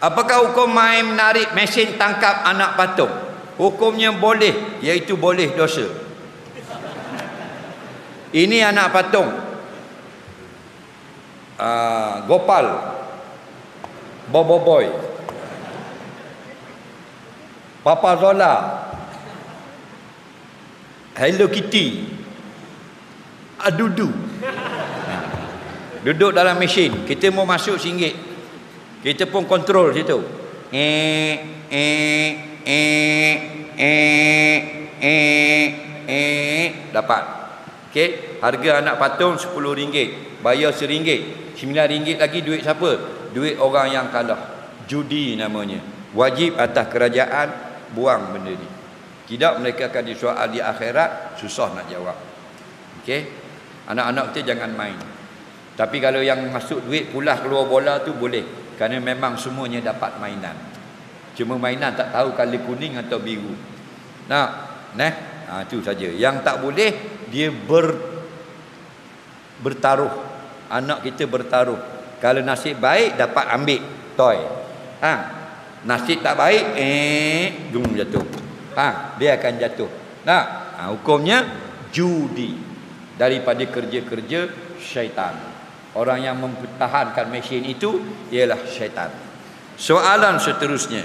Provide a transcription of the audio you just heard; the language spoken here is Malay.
Apakah hukum main menarik mesin tangkap anak patung? Hukumnya boleh, iaitu boleh dosa. Ini anak patung Gopal, Bobo Boy, Papa Zola, Hello Kitty, Adudu. Duduk dalam mesin, kita mau masuk RM1, kita pun kontrol situ. Dapat. Okey, harga anak patung RM10, bayar RM1, RM9 lagi duit siapa? Duit orang yang kalah. Judi namanya. Wajib atas kerajaan buang benda ni. Tidak, mereka akan disoal di akhirat, susah nak jawab. Okey. Anak-anak kita jangan main. Tapi kalau yang masuk duit pulah keluar bola tu boleh, kerana memang semuanya dapat mainan. Cuma mainan tak tahu color kuning atau biru. Itu saja. Yang tak boleh dia bertaruh. Anak kita bertaruh. Kalau nasib baik dapat ambil toy. Nasib tak baik jatuh. Dia akan jatuh. Hukumnya judi daripada kerja-kerja syaitan. Orang yang mempertahankan mesin itu ialah syaitan. Soalan seterusnya,